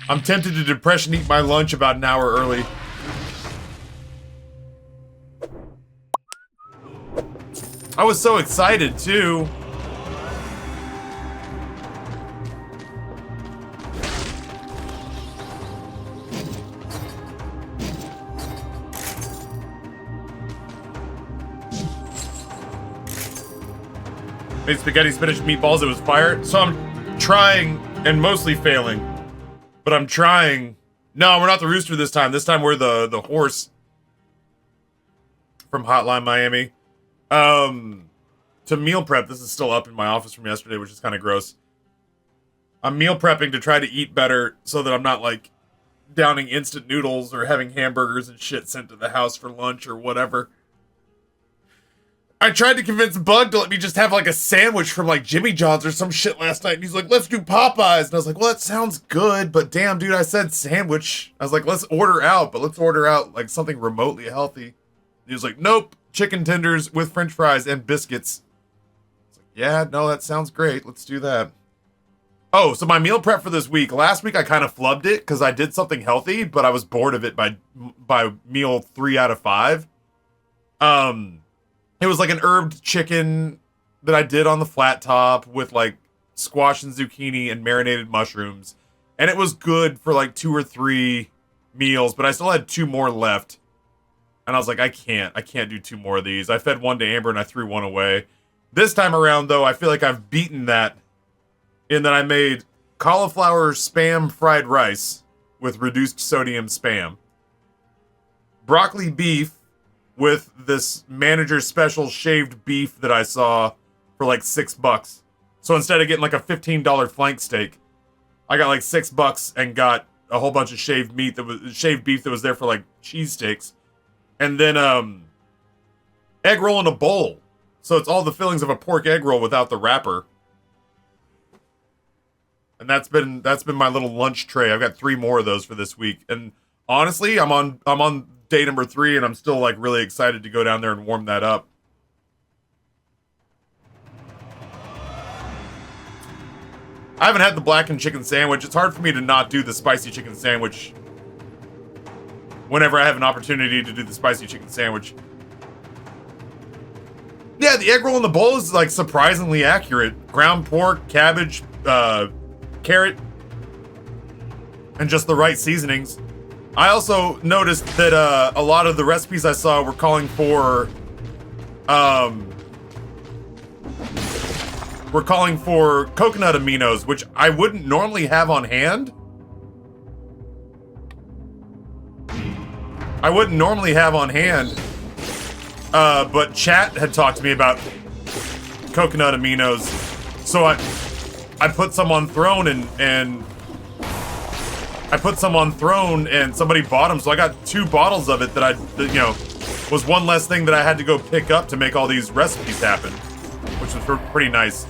I'm tempted to depression eat my lunch about an hour early. I was so excited too. Made spaghetti, spinach, meatballs. It was fire. So I'm trying and mostly failing, but I'm trying. No, we're not the rooster this time. This time we're the horse from Hotline Miami. To meal prep. This is still up in my office from yesterday, which is kind of gross. I'm meal prepping to try to eat better so that I'm not like downing instant noodles or having hamburgers and shit sent to the house for lunch or whatever. I tried to convince Bug to let me just have like a sandwich from like Jimmy John's or some shit last night. And he's like, let's do Popeyes. And I was like, well, that sounds good. But damn, dude, I said sandwich. I was like, let's order out. But let's order out like something remotely healthy. He was like, nope. Chicken tenders with french fries and biscuits. I was like, yeah, no, that sounds great. Let's do that. Oh, so my meal prep for this week. Last week I kind of flubbed it because I did something healthy, but I was bored of it by meal 3 out of 5. It was like an herbed chicken that I did on the flat top with like squash and zucchini and marinated mushrooms. And it was good for like 2 or 3 meals, but I still had 2 more left. And I was like, I can't do 2 more of these. I fed 1 to Amber and I threw 1 away. This time around though, I feel like I've beaten that in that I made cauliflower spam fried rice with reduced sodium spam. Broccoli beef with this manager's special shaved beef that I saw for like $6. So instead of getting like a $15 flank steak, I got like $6 and got a whole bunch of shaved beef that was there for like cheesesteaks. And then egg roll in a bowl. So it's all the fillings of a pork egg roll without the wrapper. And that's been my little lunch tray. I've got 3 more of those for this week. And honestly, I'm on day number 3 and I'm still like really excited to go down there and warm that up. I haven't had the blackened chicken sandwich. It's hard for me to not do the spicy chicken sandwich whenever I have an opportunity to do the spicy chicken sandwich. Yeah, the egg roll in the bowl is like surprisingly accurate. Ground pork, cabbage, carrot, and just the right seasonings. I also noticed that a lot of the recipes I saw were calling for coconut aminos, which I wouldn't normally have on hand. But chat had talked to me about coconut aminos, so I put some on Throne and somebody bought them, so I got 2 bottles of it that was one less thing that I had to go pick up to make all these recipes happen, which was pretty nice.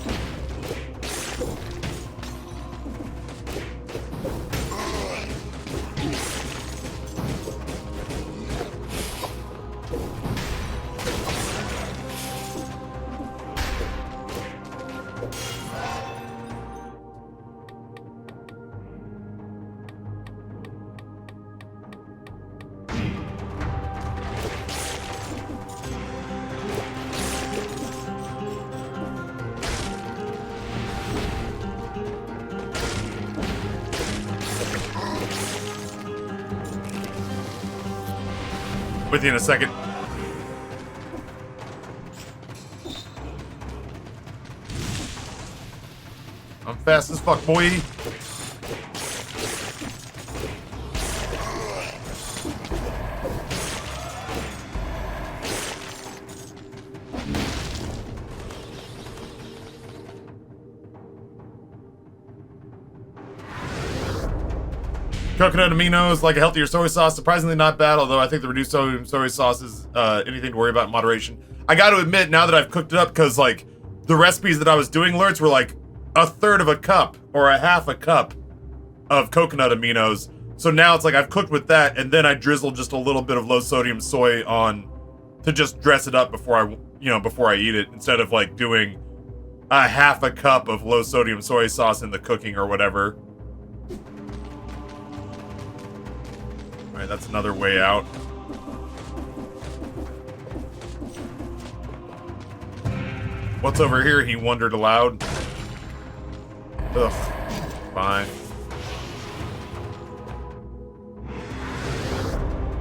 With you in a second. I'm fast as fuck, boy. Coconut aminos, like a healthier soy sauce, surprisingly not bad, although I think the reduced sodium soy sauce is anything to worry about in moderation. I gotta admit, now that I've cooked it up, because like the recipes that I was doing alerts were like 1/3 of a cup or a 1/2 a cup of coconut aminos. So now it's like I've cooked with that, and then I drizzled just a little bit of low sodium soy on to just dress it up before I eat it, instead of like doing a 1/2 a cup of low sodium soy sauce in the cooking or whatever. Alright, that's another way out. What's over here? He wondered aloud. Ugh. Fine.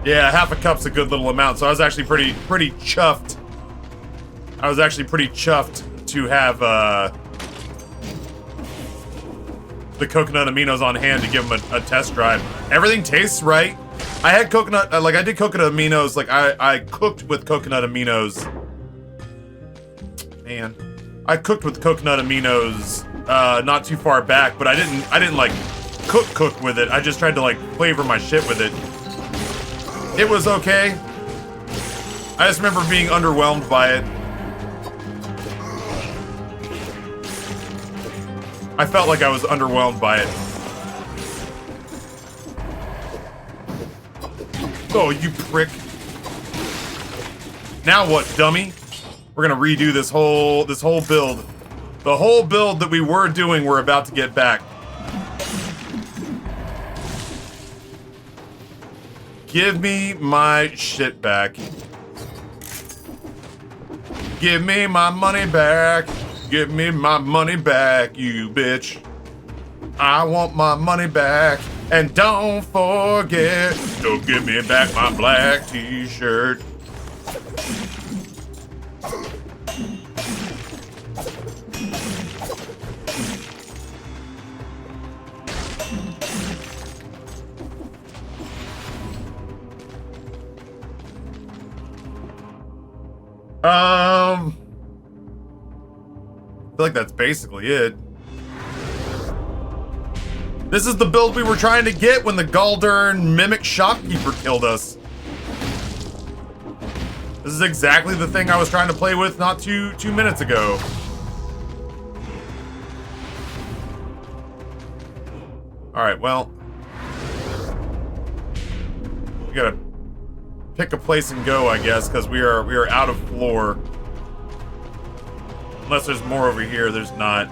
Yeah, half a cup's a good little amount, so I was actually pretty chuffed. I was actually pretty chuffed to have the coconut aminos on hand to give them a test drive. Everything tastes right. I had coconut, like I did coconut aminos, like I cooked with coconut aminos. Man, I cooked with coconut aminos not too far back, but I didn't like cook with it. I just tried to like flavor my shit with it. It was okay. I just remember being underwhelmed by it. I felt like I was underwhelmed by it. Oh, you prick. Now what, dummy? We're gonna redo this whole build. The whole build that we were doing, we're about to get back. Give me my shit back. Give me my money back. Give me my money back, you bitch. I want my money back. And don't forget, don't give me back my black t-shirt. I feel like that's basically it. This is the build we were trying to get when the Galdern Mimic Shopkeeper killed us. This is exactly the thing I was trying to play with not two minutes ago. Alright, well. We gotta pick a place and go, I guess, because we are out of floor. Unless there's more over here, there's not.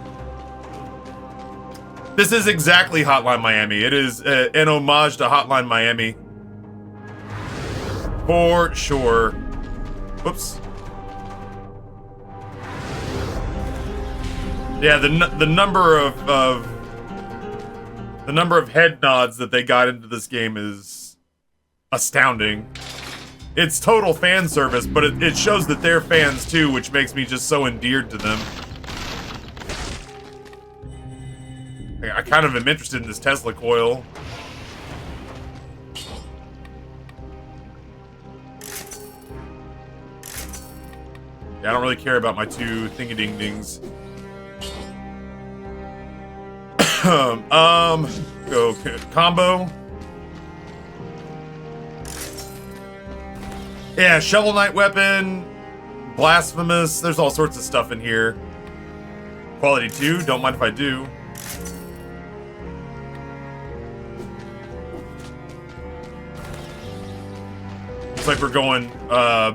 This is exactly Hotline Miami. It is an homage to Hotline Miami. For sure. Whoops. Yeah, the number of head nods that they got into this game is astounding. It's total fan service, but it shows that they're fans too, which makes me just so endeared to them. I kind of am interested in this Tesla coil. Yeah, I don't really care about my two thingy-ding-dings. Go combo. Yeah, Shovel Knight weapon, blasphemous. There's all sorts of stuff in here. Quality 2, don't mind if I do. Looks like we're going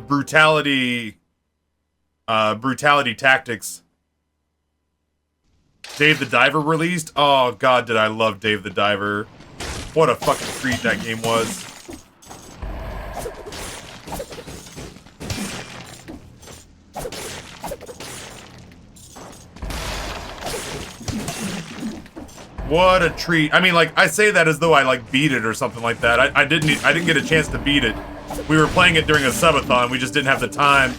brutality tactics. Dave the Diver released. Oh god, did I love Dave the Diver. What a fucking treat that game was. What a treat. I mean, like, I say that as though I, like, beat it or something like that. I didn't get a chance to beat it. We were playing it during a subathon. We just didn't have the time.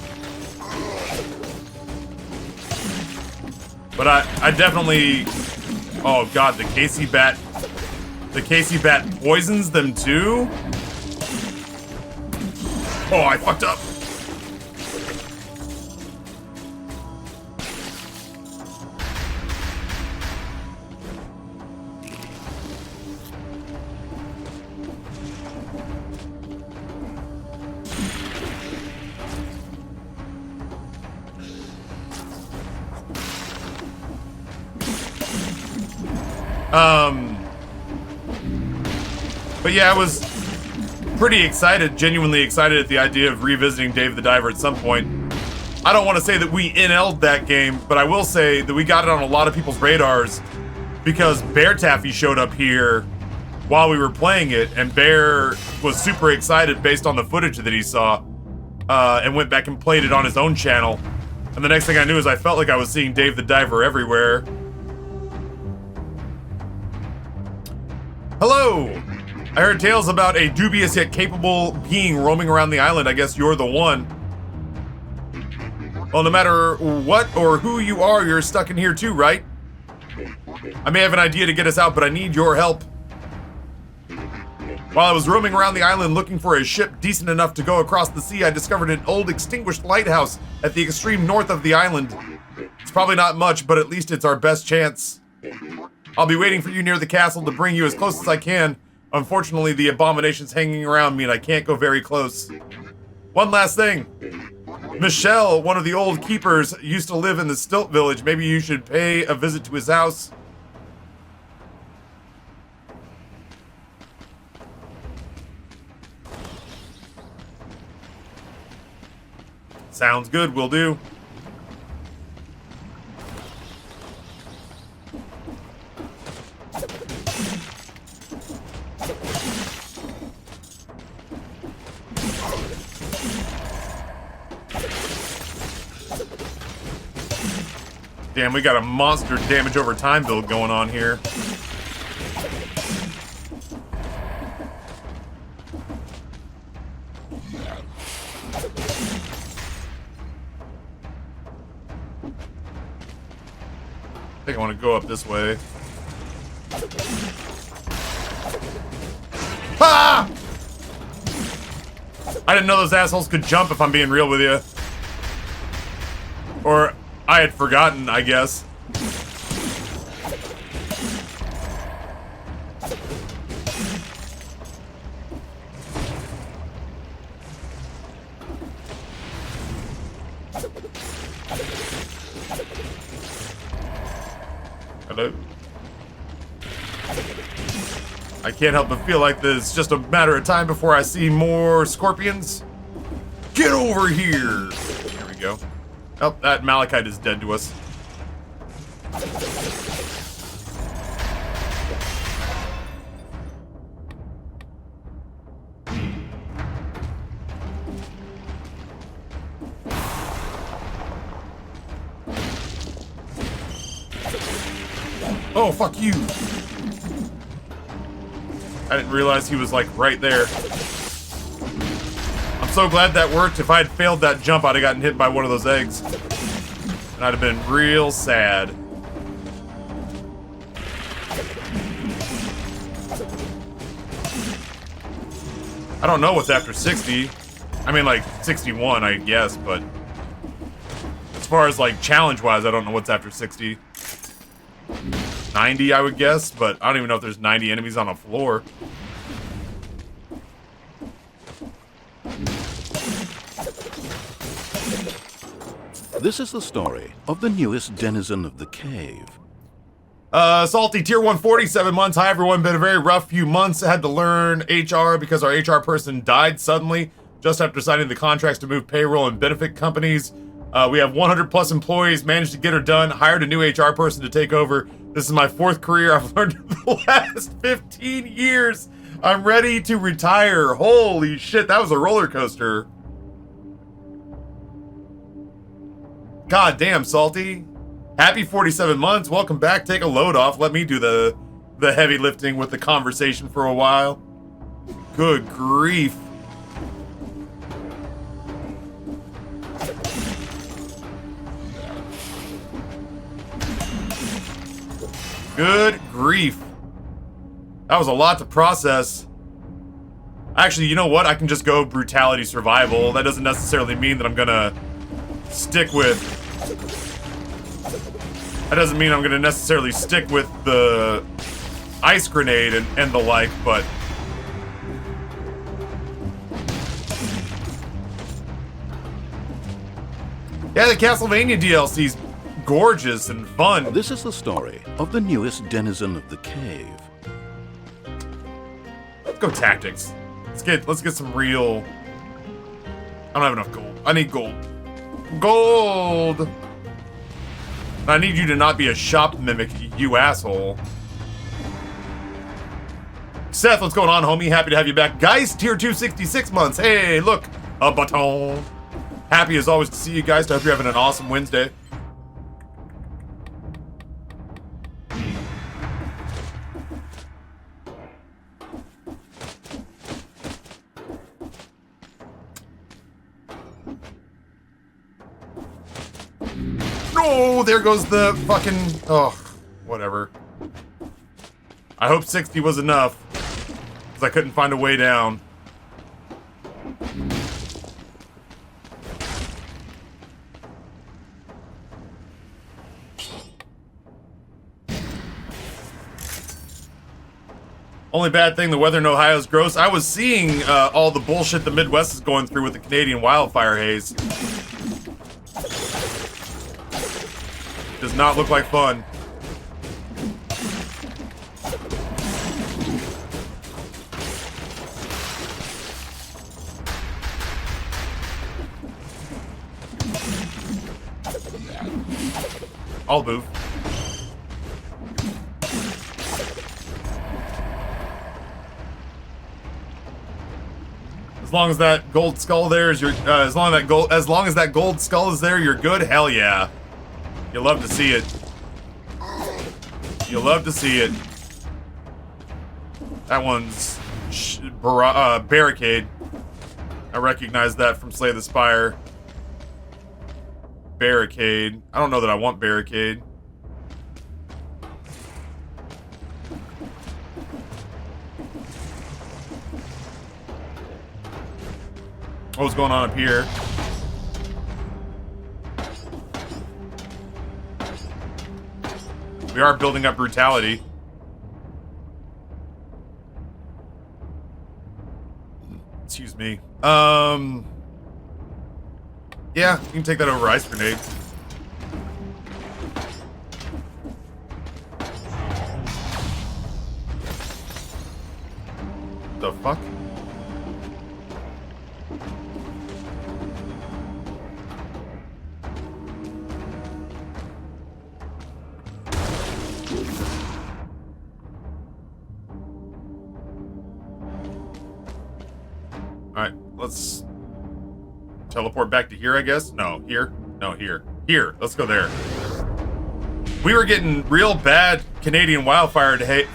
But I definitely... Oh, God, the Casey Bat... The Casey Bat poisons them, too? Oh, I fucked up. But yeah, I was pretty excited, genuinely excited at the idea of revisiting Dave the Diver at some point. I don't want to say that we NL'd that game, but I will say that we got it on a lot of people's radars because Bear Taffy showed up here while we were playing it, and Bear was super excited based on the footage that he saw, and went back and played it on his own channel. And the next thing I knew is I felt like I was seeing Dave the Diver everywhere. Hello! I heard tales about a dubious yet capable being roaming around the island. I guess you're the one. Well, no matter what or who you are, you're stuck in here too, right? I may have an idea to get us out, but I need your help. While I was roaming around the island looking for a ship decent enough to go across the sea, I discovered an old extinguished lighthouse at the extreme north of the island. It's probably not much, but at least it's our best chance. I'll be waiting for you near the castle to bring you as close as I can. Unfortunately, the abominations hanging around me and I can't go very close. One last thing. Michelle, one of the old keepers, used to live in the Stilt Village. Maybe you should pay a visit to his house. Sounds good, will do. Damn, we got a monster damage over time build going on here. I think I want to go up this way. Ah! I didn't know those assholes could jump, if I'm being real with you. Or I had forgotten, I guess. Hello? I can't help but feel like this is just a matter of time before I see more scorpions. Get over here! There we go. Oh, that Malachite is dead to us. Oh, fuck you! I didn't realize he was, like, right there. I'm so glad that worked. If I had failed that jump, I'd have gotten hit by one of those eggs. And I'd have been real sad. I don't know what's after 60. I mean, like, 61, I guess, but... as far as, like, challenge-wise, I don't know what's after 60. 90, I would guess, but I don't even know if there's 90 enemies on a floor. This is the story of the newest denizen of the cave. Salty, tier 140, 7 months. Hi, everyone. Been a very rough few months. I had to learn HR because our HR person died suddenly just after signing the contracts to move payroll and benefit companies. We have 100 plus employees, managed to get her done, hired a new HR person to take over. This is my 4th career I've learned in the last 15 years. I'm ready to retire. Holy shit, that was a roller coaster. God damn, Salty. Happy 47 months. Welcome back. Take a load off. Let me do the heavy lifting with the conversation for a while. Good grief. Good grief. That was a lot to process. Actually, you know what? I can just go brutality survival. That doesn't necessarily mean that I'm gonna stick with... that doesn't mean I'm gonna necessarily stick with the ice grenade and the like, but... yeah, the Castlevania DLC's gorgeous and fun. This is the story of the newest denizen of the cave. Let's go tactics. Let's get some real... I don't have enough gold. I need gold. Gold! I need you to not be a shop mimic, you asshole. Seth, what's going on, homie? Happy to have you back. Guys, tier 266 months. Hey, look, a baton. Happy as always to see you guys. I hope you're having an awesome Wednesday. No, there goes the fucking... Oh, whatever. I hope 60 was enough, because I couldn't find a way down. Only bad thing, the weather in Ohio is gross. I was seeing all the bullshit the Midwest is going through with the Canadian wildfire haze. Does not look like fun. I'll move. As long as that gold skull there is your, as long as that gold skull is there, you're good. Hell yeah. You love to see it. You love to see it. That one's barricade. I recognize that from Slay the Spire. Barricade. I don't know that I want barricade. What's going on up here? We are building up brutality. Excuse me. Yeah, you can take that over ice grenade. The fuck? Alright, let's teleport back to here, I guess? No, here? No, here. Here, let's go there. We were getting real bad Canadian wildfire haze.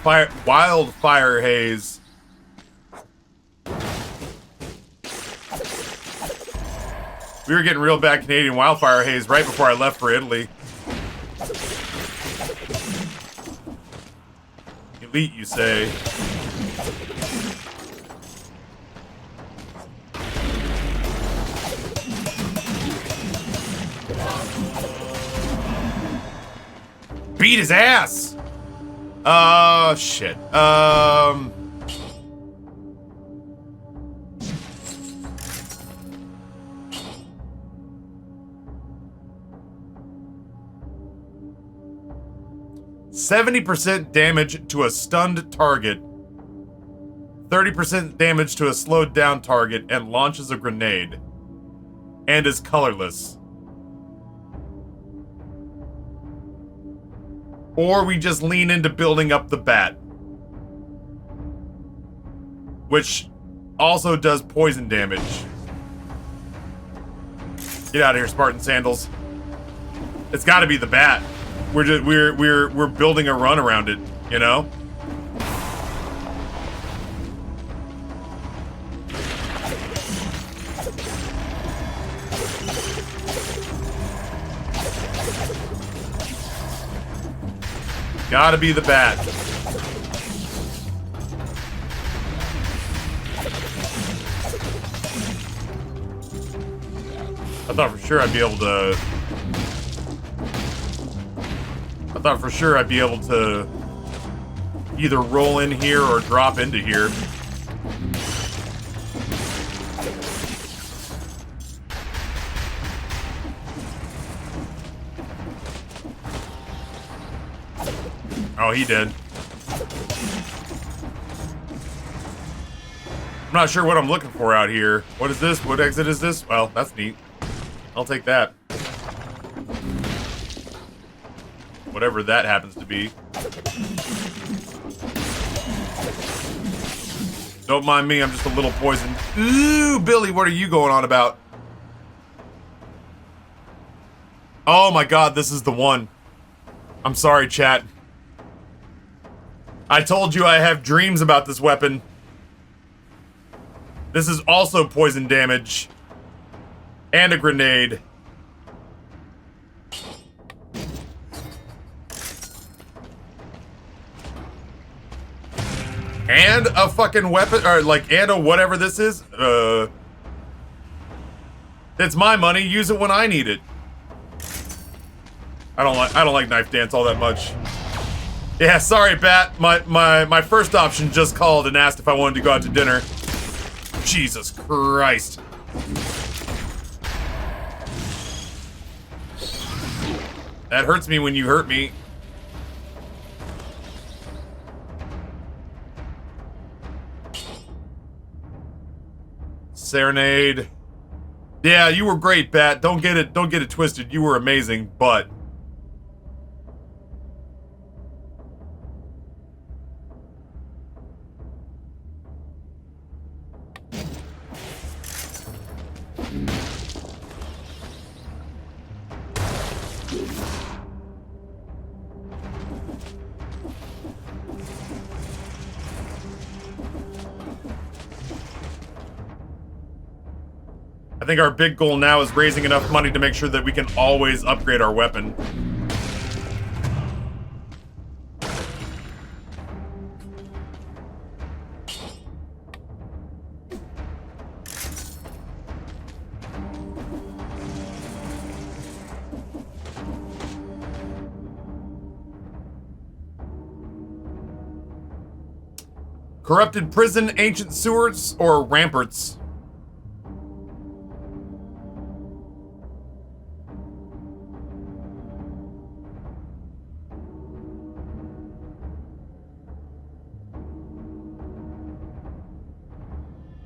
We were getting real bad Canadian wildfire haze right before I left for Italy. Elite, you say? Beat his ass! Shit. 70% damage to a stunned target, 30% damage to a slowed down target, and launches a grenade. And is colorless. Or we just lean into building up the bat. Which also does poison damage. Get out of here, Spartan Sandals. It's gotta be the bat. We're building a run around it, you know? Gotta be the bat. I thought for sure I'd be able to... I thought for sure I'd be able to either roll in here or drop into here. Oh, he did. I'm not sure what I'm looking for out here. What is this? What exit is this? Well, that's neat. I'll take that. Whatever that happens to be. Don't mind me, I'm just a little poisoned. Ooh, Billy, what are you going on about? Oh my god, this is the one. I'm sorry, chat. I told you I have dreams about this weapon. This is also poison damage. And a grenade. And a fucking weapon, or like, and a whatever this is. It's my money, use it when I need it. I don't like knife dance all that much. Yeah, sorry, Bat. My first option just called and asked if I wanted to go out to dinner. Jesus Christ. That hurts me when you hurt me. Serenade. Yeah, you were great, Bat. Don't get it twisted. You were amazing, but I think our big goal now is raising enough money to make sure that we can always upgrade our weapon. Corrupted prison, ancient sewers, or ramparts?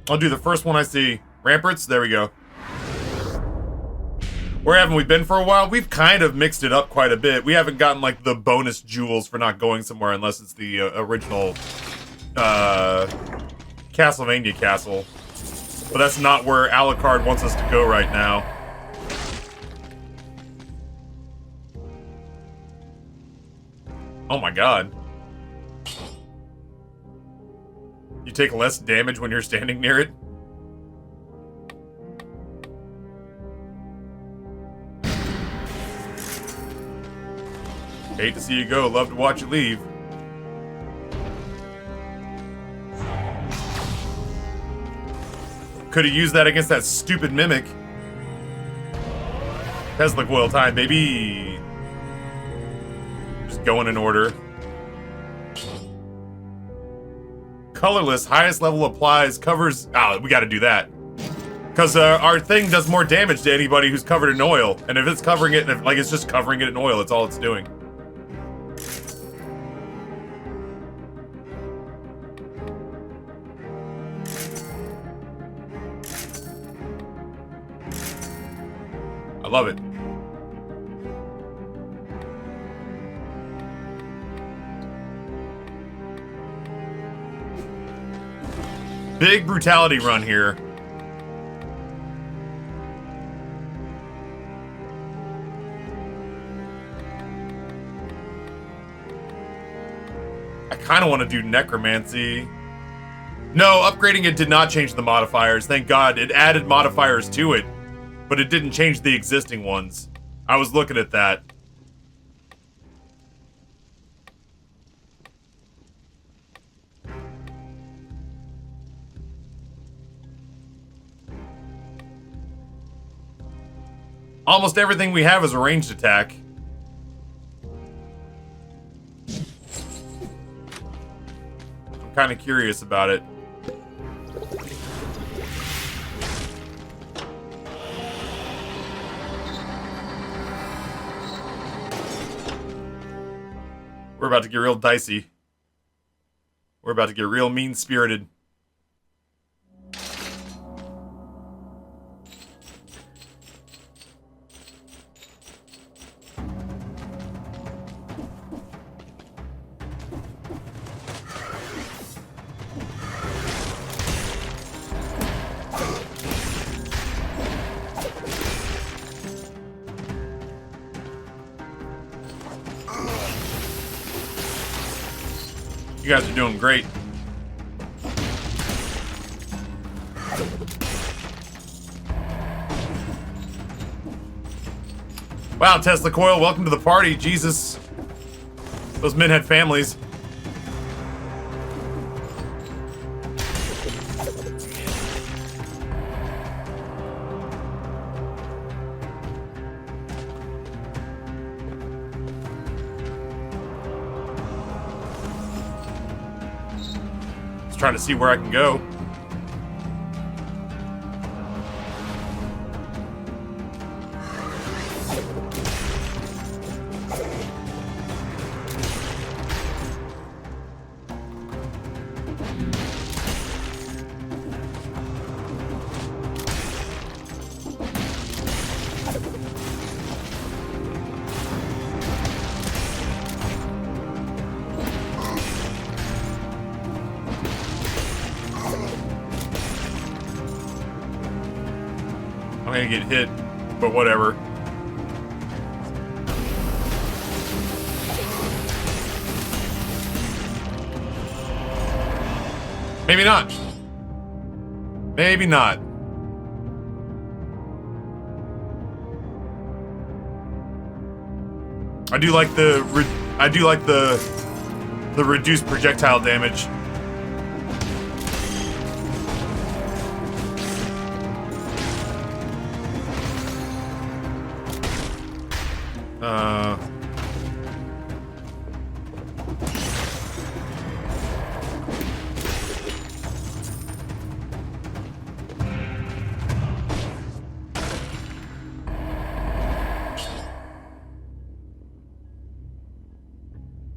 I'll do the first one I see. Ramparts? There we go. Where haven't we been for a while? We've kind of mixed it up quite a bit. We haven't gotten, like, the bonus jewels for not going somewhere unless it's the original, Castlevania castle. But that's not where Alucard wants us to go right now. Oh my god. You take less damage when you're standing near it? Hate to see you go, love to watch you leave. Could've used that against that stupid mimic. Tesla coil time, baby. Just going in order. Colorless, highest level applies, covers... Ah, we gotta do that. Because our thing does more damage to anybody who's covered in oil. And if it's covering it, like it's just covering it in oil, that's all it's doing. I love it. Big brutality run here. I kind of want to do necromancy. No, upgrading it did not change the modifiers. Thank God. It added modifiers to it, but it didn't change the existing ones. I was looking at that. Almost everything we have is a ranged attack. I'm kind of curious about it. We're about to get real dicey. We're about to get real mean-spirited. You guys are doing great. Wow, Tesla Coil, welcome to the party. Jesus. Those men had families. Just trying to see where I can go. I'm gonna get hit, but whatever. Maybe not. Maybe not. I do like the reduced projectile damage.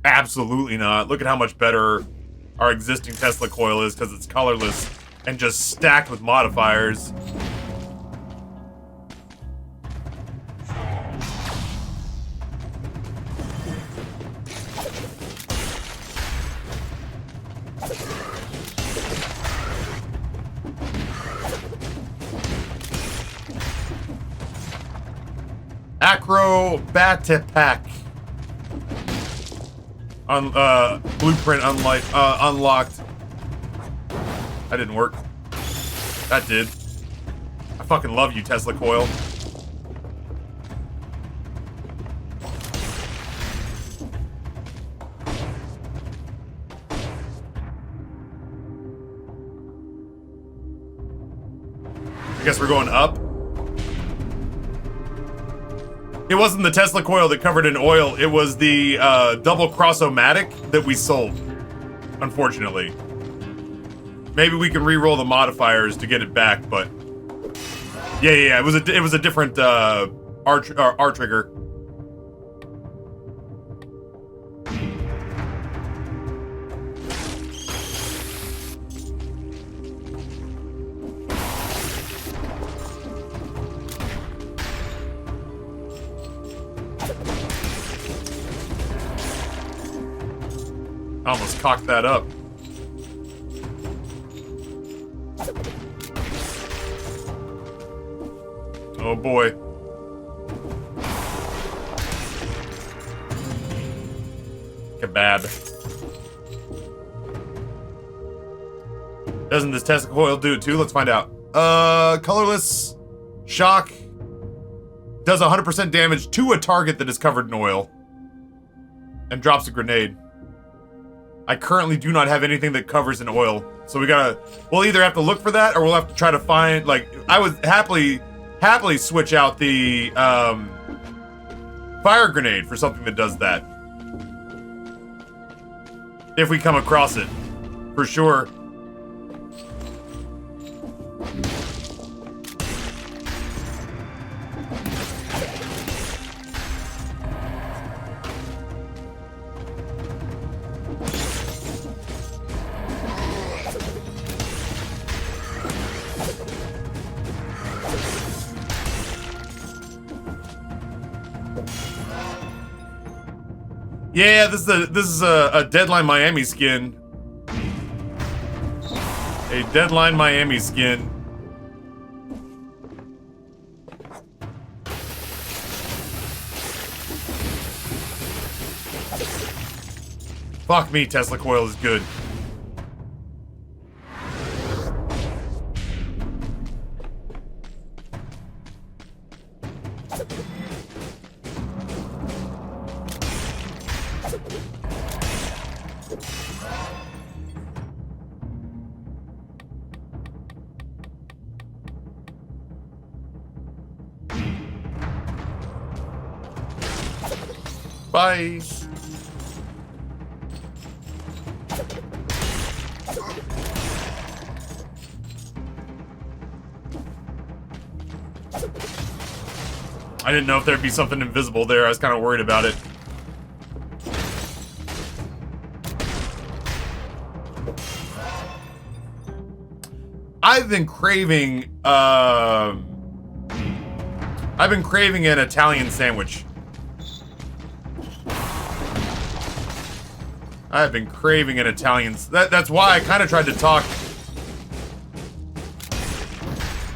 Absolutely not. Look at how much better our existing Tesla coil is because it's colorless and just stacked with modifiers. Acrobatipack. Blueprint unlocked. That didn't work. That did. I fucking love you, Tesla Coil. I guess we're going up. It wasn't the Tesla coil that covered in oil, it was the double cross-o-matic that we sold, unfortunately. Maybe we can re-roll the modifiers to get it back, but yeah, it was a different R trigger. I almost cocked that up. Oh boy. Kebab. Doesn't this Tesla coil do it too? Let's find out. Colorless shock does 100% damage to a target that is covered in oil and drops a grenade. I currently do not have anything that covers in oil, so we'll either have to look for that or we'll have to try to find, like, I would happily switch out the fire grenade for something that does that. If we come across it, for sure. Yeah, this is a Deadline Miami skin. A Deadline Miami skin. Fuck me, Tesla coil is good. Bye. I didn't know if there'd be something invisible there. I was kind of worried about it. I've been craving an Italian sandwich. I've been craving an Italian. That's why I kind of tried to talk.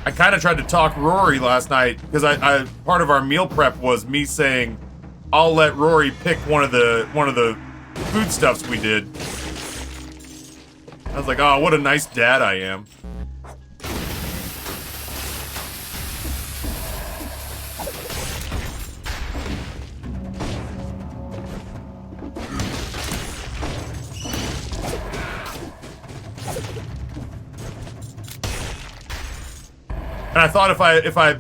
I kind of tried to talk Rory last night because I part of our meal prep was me saying I'll let Rory pick one of the foodstuffs we did. I was like, oh, what a nice dad I am. And I thought if I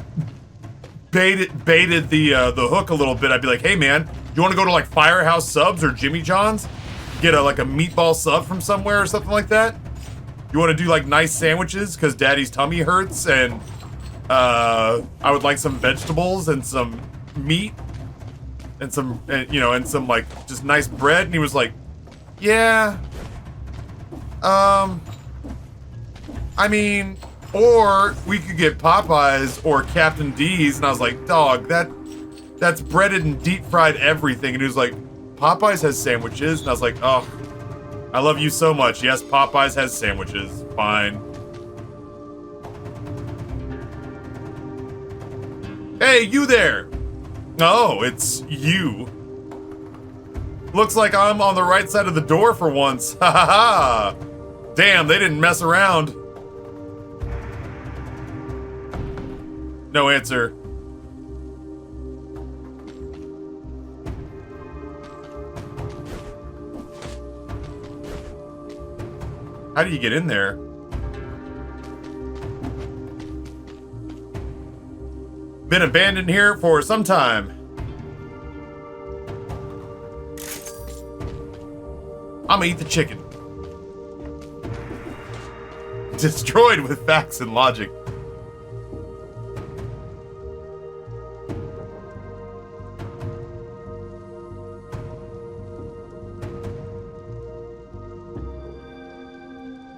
baited the hook a little bit, I'd be like, hey man, you want to go to like Firehouse Subs or Jimmy John's? Get like a meatball sub from somewhere or something like that? You want to do like nice sandwiches because daddy's tummy hurts and I would like some vegetables and some meat and some like just nice bread. And he was like, yeah, I mean, or we could get Popeyes or Captain D's. And I was like, dog, that's breaded and deep fried everything. And he was like, Popeyes has sandwiches. And I was like, oh, I love you so much. Yes, Popeyes has sandwiches. Fine. Hey, you there. Oh, it's you. Looks like I'm on the right side of the door for once. Ha ha ha. Damn, they didn't mess around. No answer. How do you get in there? Been abandoned here for some time. I'm gonna eat the chicken. Destroyed with facts and logic.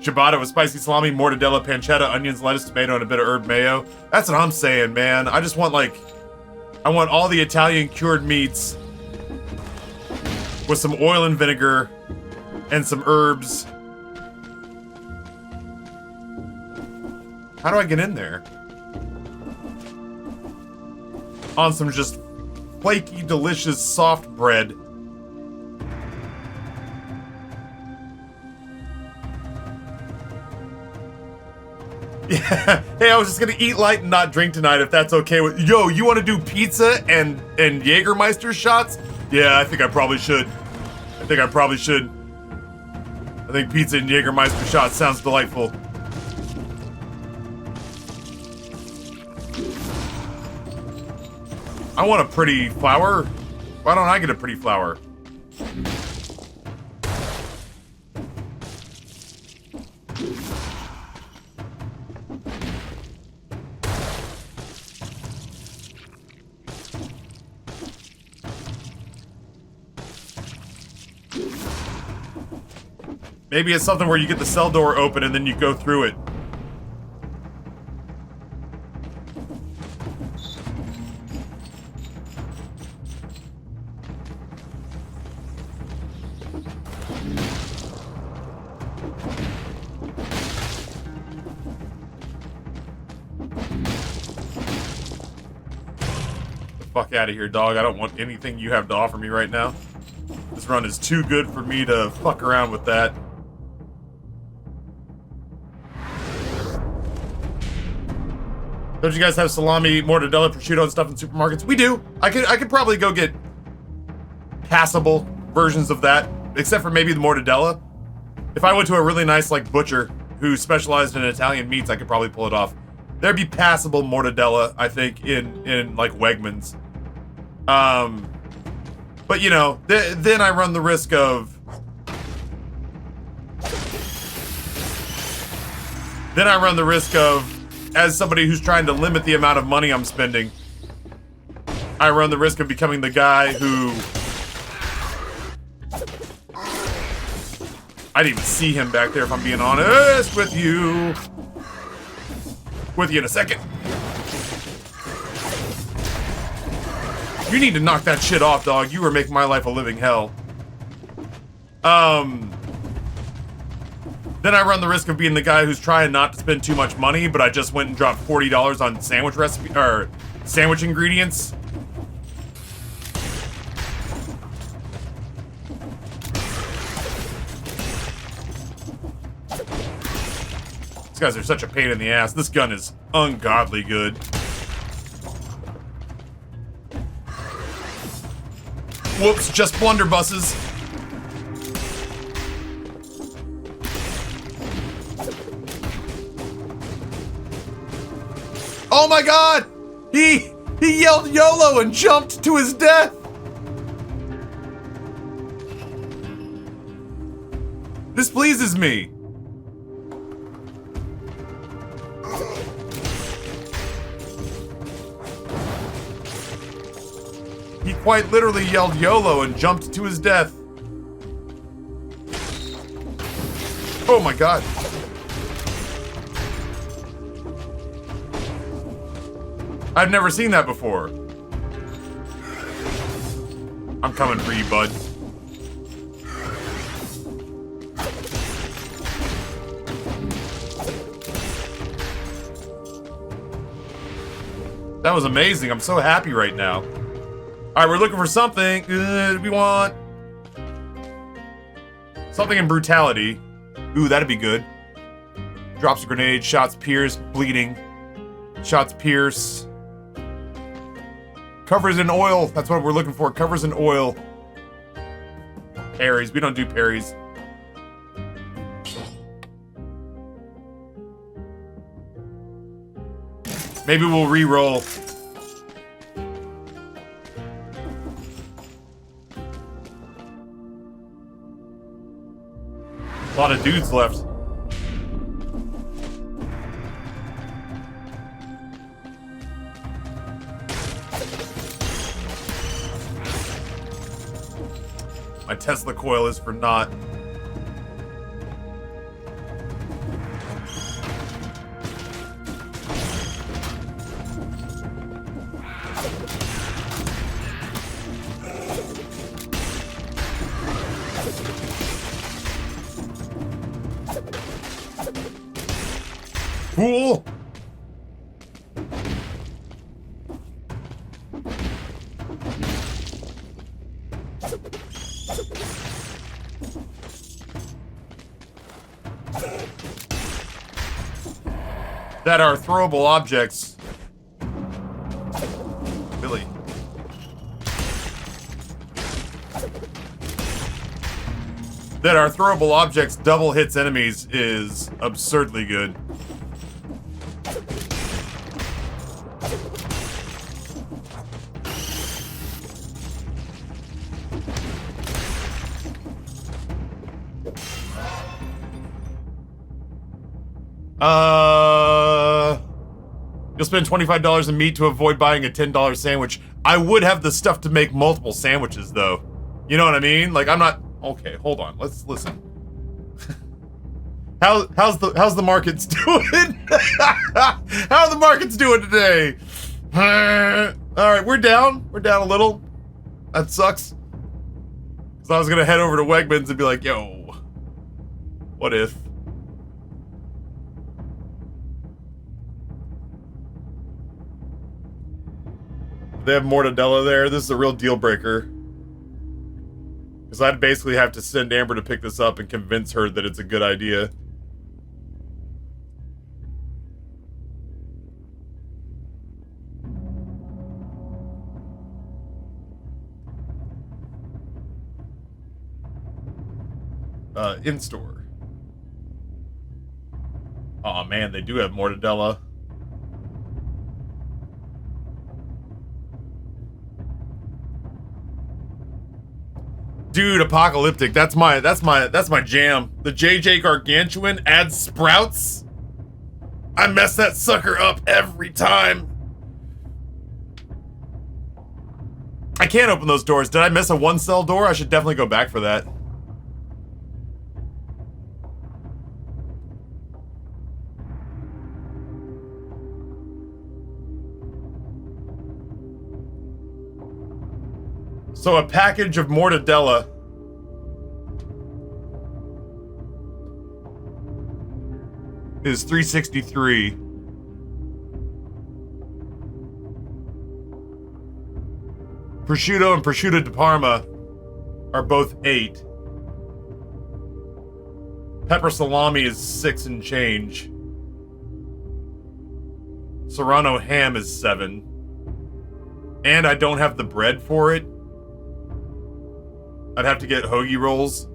Ciabatta with spicy salami, mortadella, pancetta, onions, lettuce, tomato, and a bit of herb mayo. That's what I'm saying, man. I just want I want all the Italian cured meats with some oil and vinegar and some herbs. How do I get in there? On some just flaky, delicious, soft bread. Yeah. Hey, I was just gonna eat light and not drink tonight if that's okay with yo, you wanna do pizza and Jägermeister shots? Yeah, I think I probably should. I think pizza and Jägermeister shots sounds delightful. I want a pretty flower. Why don't I get a pretty flower? Maybe it's something where you get the cell door open and then you go through it. Fuck out of here, dog. I don't want anything you have to offer me right now. This McDonald's run is too good for me to fuck around with that. Don't you guys have salami, mortadella, prosciutto, and stuff in supermarkets? We do. I could probably go get passable versions of that, except for maybe the mortadella. If I went to a really nice like butcher who specialized in Italian meats, I could probably pull it off. There'd be passable mortadella, I think, in like Wegmans. But you know, then I run the risk of. Then I run the risk of, as somebody who's trying to limit the amount of money I'm spending, I run the risk of becoming the guy who. I didn't even see him back there, if I'm being honest with you. With you in a second. You need to knock that shit off, dog. You are making my life a living hell. Then I run the risk of being the guy who's trying not to spend too much money, but I just went and dropped $40 on sandwich recipe or sandwich ingredients. These guys are such a pain in the ass. This gun is ungodly good. Whoops, just blunderbusses. Oh my god! He yelled YOLO and jumped to his death! This pleases me. He quite literally yelled YOLO and jumped to his death. Oh my god. I've never seen that before. I'm coming for you, bud. That was amazing. I'm so happy right now. Alright, we're looking for something. We want something in brutality. Ooh, that'd be good. Drops a grenade, shots pierce, bleeding. Shots pierce. Covers in oil. That's what we're looking for. Covers in oil. Parries. We don't do parries. Maybe we'll re-roll. A lot of dudes left. My Tesla coil is for naught. Cool. That are throwable objects. Billy. That are throwable objects double hits enemies is absurdly good. You'll spend $25 in meat to avoid buying a $10 sandwich. I would have the stuff to make multiple sandwiches, though. You know what I mean? Like, I'm not... Okay, hold on. Let's listen. How's the markets doing? How are the markets doing today? Alright, we're down. We're down a little. That sucks. Because I was going to head over to Wegmans and be like, yo, what if? They have mortadella there. This is a real deal breaker. Because I'd basically have to send Amber to pick this up and convince her that it's a good idea. In-store. Aw, man, they do have mortadella. Dude, apocalyptic. That's my jam. The JJ Gargantuan adds sprouts. I mess that sucker up every time. I can't open those doors. Did I miss a one-cell door? I should definitely go back for that. So a package of mortadella. Is $3.63. Prosciutto and prosciutto di Parma are both $8. Pepper salami is $6 and change. Serrano ham is $7. And I don't have the bread for it. I'd have to get hoagie rolls.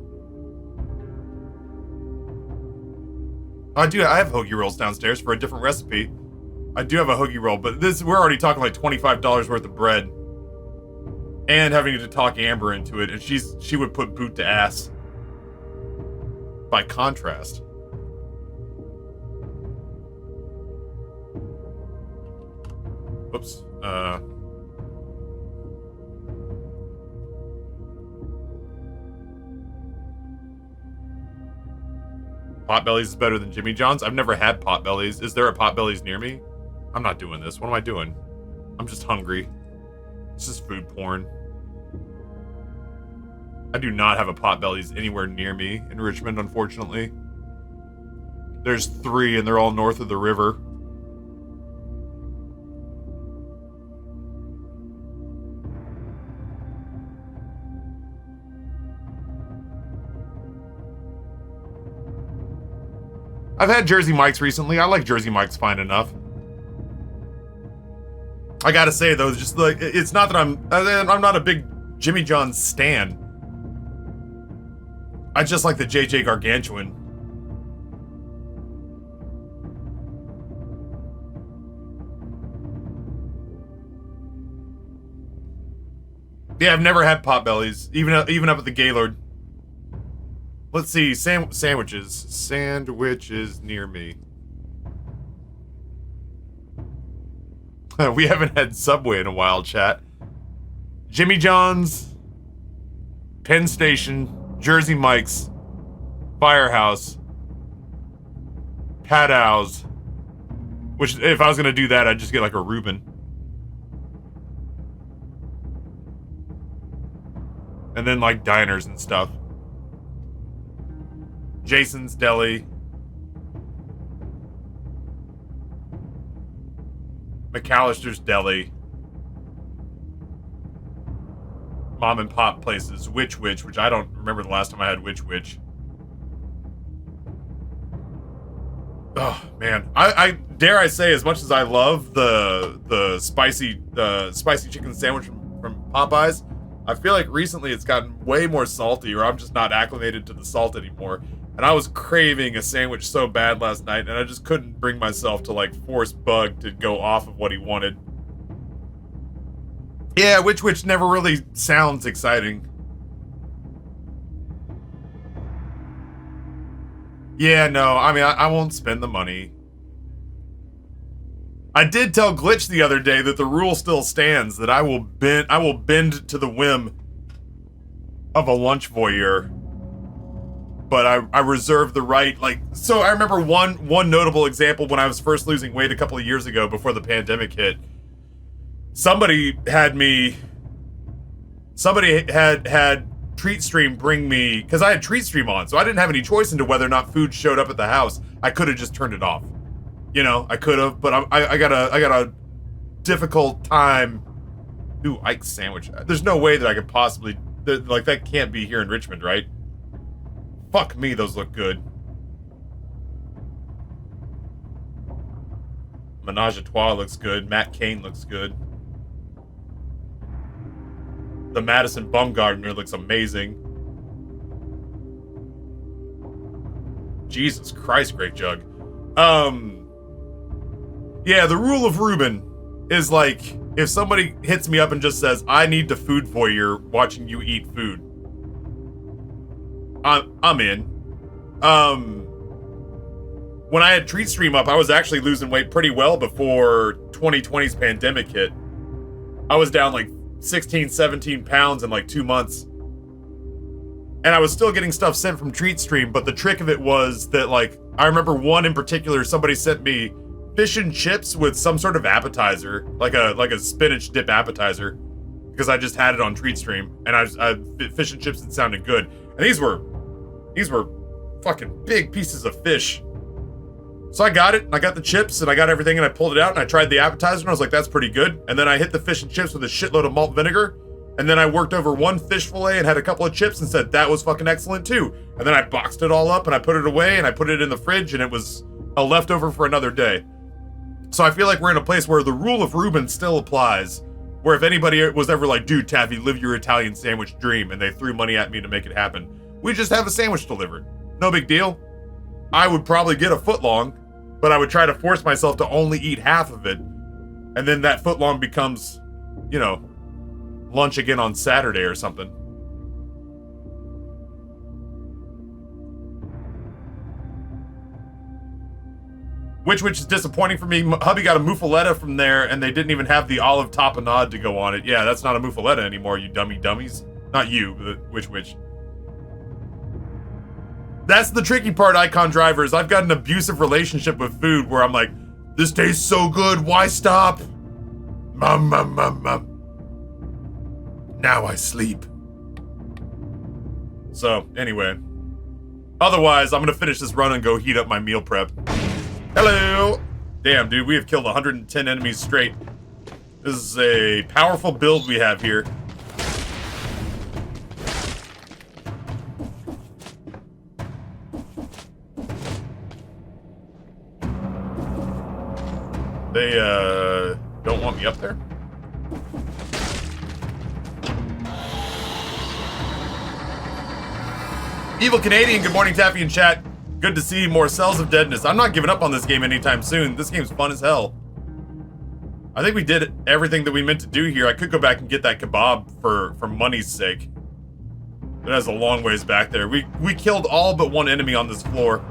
I have hoagie rolls downstairs for a different recipe. I do have a hoagie roll, but we're already talking like $25 worth of bread. And having to talk Amber into it, and she would put boot to ass. By contrast. Whoops. Potbellies is better than Jimmy John's? I've never had Potbellies. Is there a Potbellies near me? I'm not doing this. What am I doing? I'm just hungry. This is food porn. I do not have a Potbellies anywhere near me in Richmond, unfortunately. There's 3 and they're all north of the river. I've had Jersey Mike's recently. I like Jersey Mike's fine enough. I gotta say though, just like it's not that I'm not a big Jimmy John's stan. I just like the JJ Gargantuan. Yeah, I've never had Potbellies, even up at the Gaylord. Let's see, sandwiches. Sandwiches near me. We haven't had Subway in a while, chat. Jimmy John's, Penn Station, Jersey Mike's, Firehouse, Padow's. Which, if I was gonna do that, I'd just get like a Reuben. And then like diners and stuff. Jason's Deli. McAllister's Deli. Mom and pop places. Which, which I don't remember the last time I had which. Oh, man. I dare I say, as much as I love the spicy chicken sandwich from Popeyes, I feel like recently it's gotten way more salty, or I'm just not acclimated to the salt anymore. And I was craving a sandwich so bad last night, and I just couldn't bring myself to, like, force Bug to go off of what he wanted. Yeah, which never really sounds exciting. Yeah, no, I mean, I won't spend the money. I did tell Glitch the other day that the rule still stands, that I will bend to the whim of a lunch voyeur. But I reserve the right, like, so I remember one notable example when I was first losing weight a couple of years ago before the pandemic hit. Somebody had TreatStream bring me, because I had TreatStream on, so I didn't have any choice into whether or not food showed up at the house. I could have just turned it off. You know, I could have, but I got a difficult time. Ooh, Ike's sandwich. There's no way that I could possibly Like, that can't be here in Richmond, right? Fuck me, those look good. Menage a Trois looks good. Matt Cain looks good. The Madison Bumgarner looks amazing. Jesus Christ, Great Jug. Yeah, the rule of Reuben is like, if somebody hits me up and just says, I need to food voyeur watching you eat food, I'm in. When I had Treat Stream up, I was actually losing weight pretty well before 2020's pandemic hit. I was down like 16, 17 pounds in like 2 months. And I was still getting stuff sent from Treat Stream, but the trick of it was that, like, I remember one in particular, somebody sent me fish and chips with some sort of appetizer, like a spinach dip appetizer, because I just had it on Treat Stream, and I fish and chips that sounded good. And these were fucking big pieces of fish. So I got it, and I got the chips, and I got everything, and I pulled it out, and I tried the appetizer, and I was like, that's pretty good. And then I hit the fish and chips with a shitload of malt vinegar, and then I worked over one fish fillet and had a couple of chips and said, that was fucking excellent too. And then I boxed it all up, and I put it away, and I put it in the fridge, and it was a leftover for another day. So I feel like we're in a place where the rule of Reuben still applies, where if anybody was ever like, dude, Taffy, live your Italian sandwich dream, and they threw money at me to make it happen, we just have a sandwich delivered. No big deal. I would probably get a foot long, but I would try to force myself to only eat half of it, and then that foot long becomes, you know, lunch again on Saturday or something. Which is disappointing for me. Hubby got a muffaletta from there, and they didn't even have the olive tapenade to go on it. Yeah, that's not a muffaletta anymore, you dummies. Not you, but which. That's the tricky part, Icon Drivers. I've got an abusive relationship with food where I'm like, this tastes so good, why stop? Mum. Now I sleep. So, anyway. Otherwise, I'm gonna finish this run and go heat up my meal prep. Hello! Damn, dude, we have killed 110 enemies straight. This is a powerful build we have here. They, don't want me up there? Evil Canadian, good morning, Taffy and chat. Good to see more Cells of Deadness. I'm not giving up on this game anytime soon. This game's fun as hell. I think we did everything that we meant to do here. I could go back and get that kebab for money's sake. It has a long ways back there. We killed all but one enemy on this floor.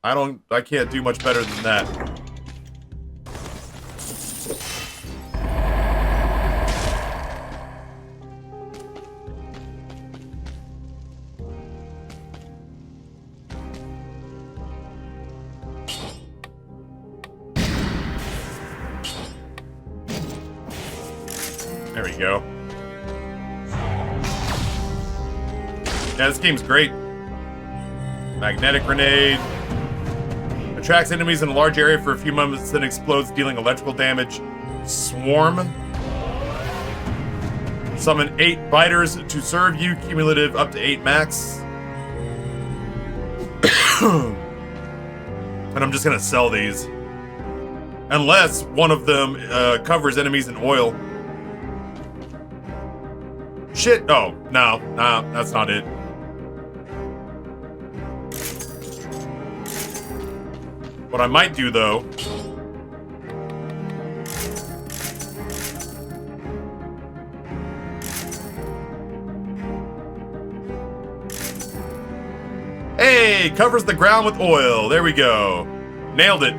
I can't do much better than that. There we go. Yeah, this game's great. Magnetic grenade. Attracts enemies in a large area for a few moments, then explodes, dealing electrical damage. Swarm. Summon 8 biters to serve you, cumulative up to 8 max. And I'm just gonna sell these. Unless one of them covers enemies in oil. Shit, oh, no, that's not it. What I might do, though... Hey, covers the ground with oil. There we go. Nailed it.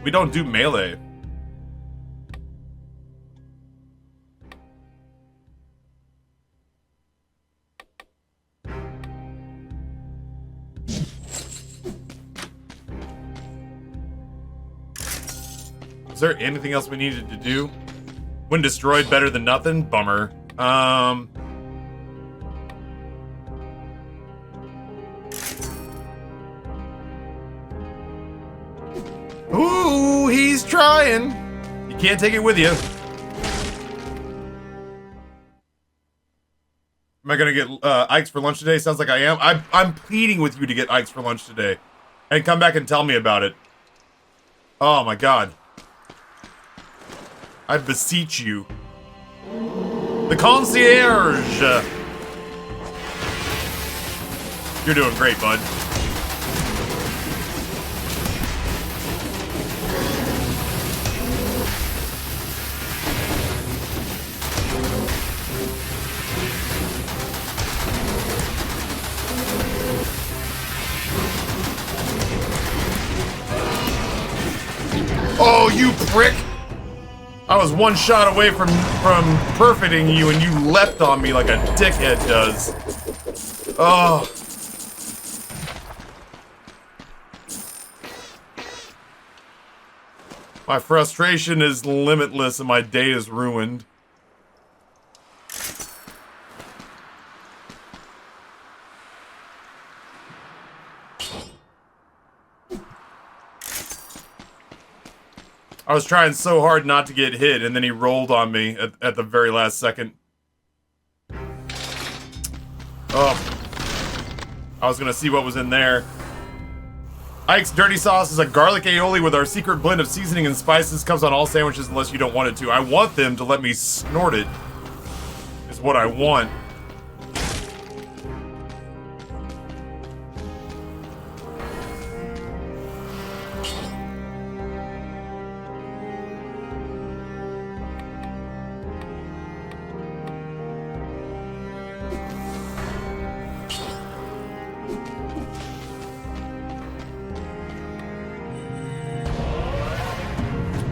We don't do melee. there anything else we needed to do? When destroyed, better than nothing? Bummer. Ooh, he's trying. You can't take it with you. Am I gonna get Ike's for lunch today? Sounds like I am. I'm pleading with you to get Ike's for lunch today. And come back and tell me about it. Oh my god. I beseech you. The concierge! You're doing great, bud. Oh, you prick! I was one shot away from perfecting you, and you leapt on me like a dickhead does. Oh. My frustration is limitless, and my day is ruined. I was trying so hard not to get hit, and then he rolled on me at the very last second. Oh. I was gonna see what was in there. Ike's Dirty Sauce is a garlic aioli with our secret blend of seasoning and spices. Comes on all sandwiches unless you don't want it to. I want them to let me snort it. Is what I want.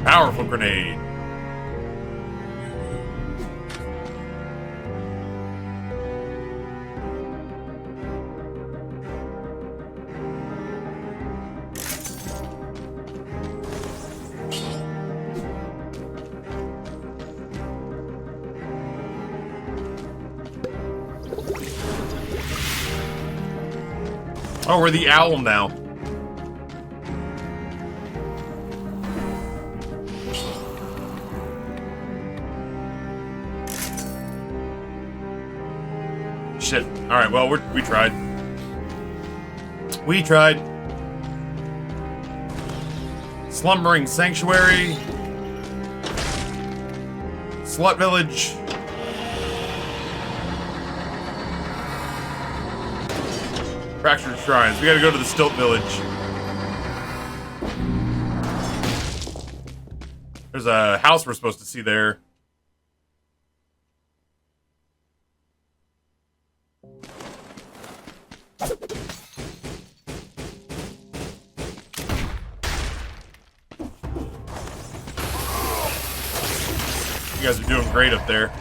Powerful grenade. Oh, we're the owl now. Shit. Alright, well, we tried. We tried. Slumbering Sanctuary. Slut Village. Fractured Shrines. We gotta go to the Stilt Village. There's a house we're supposed to see there. You guys are doing great up there.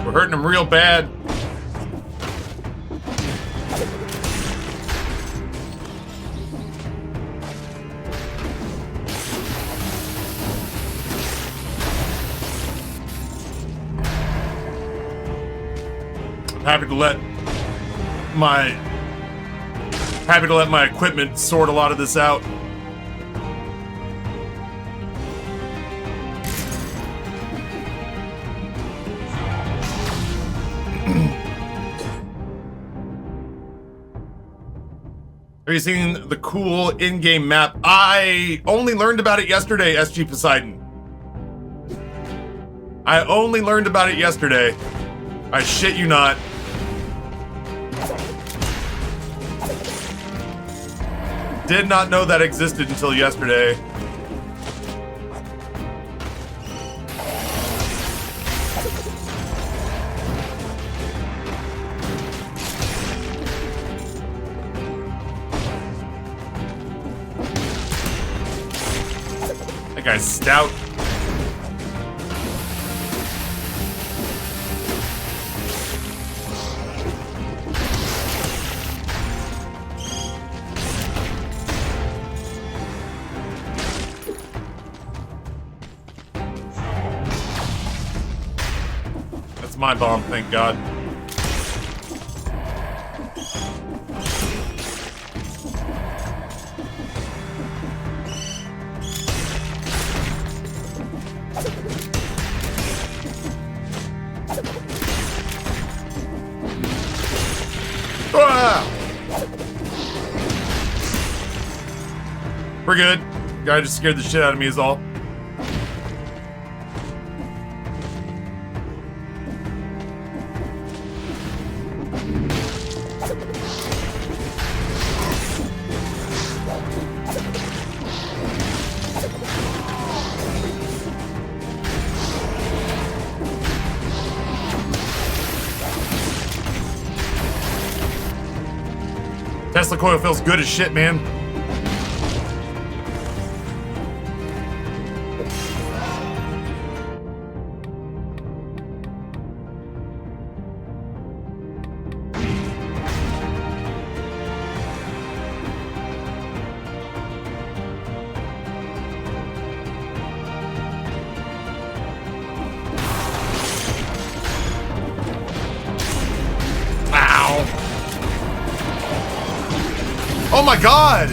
We're hurting him real bad. Happy to let my equipment sort a lot of this out. Have you seen the cool in-game map? I only learned about it yesterday, SG Poseidon. I only learned about it yesterday. I shit you not. Did not know that existed until yesterday. That guy's stout. That's my bomb, thank God. Ah! We're good. Guy just scared the shit out of me is all. Tesla coil feels good as shit, man. Oh my God!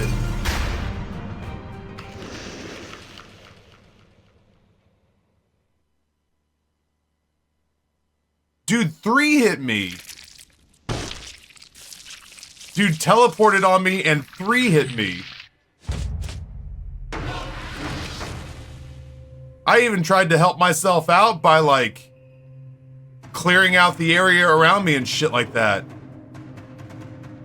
Dude, 3 hit me. Dude teleported on me and 3 hit me. I even tried to help myself out by, like, clearing out the area around me and shit like that.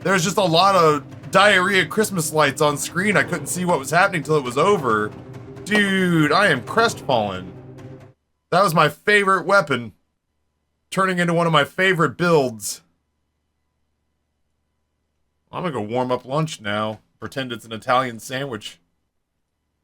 There's just a lot of diarrhea Christmas lights on screen. I couldn't see what was happening till it was over. Dude, I am crestfallen. That was my favorite weapon. Turning into one of my favorite builds. I'm gonna go warm up lunch now. Pretend it's an Italian sandwich.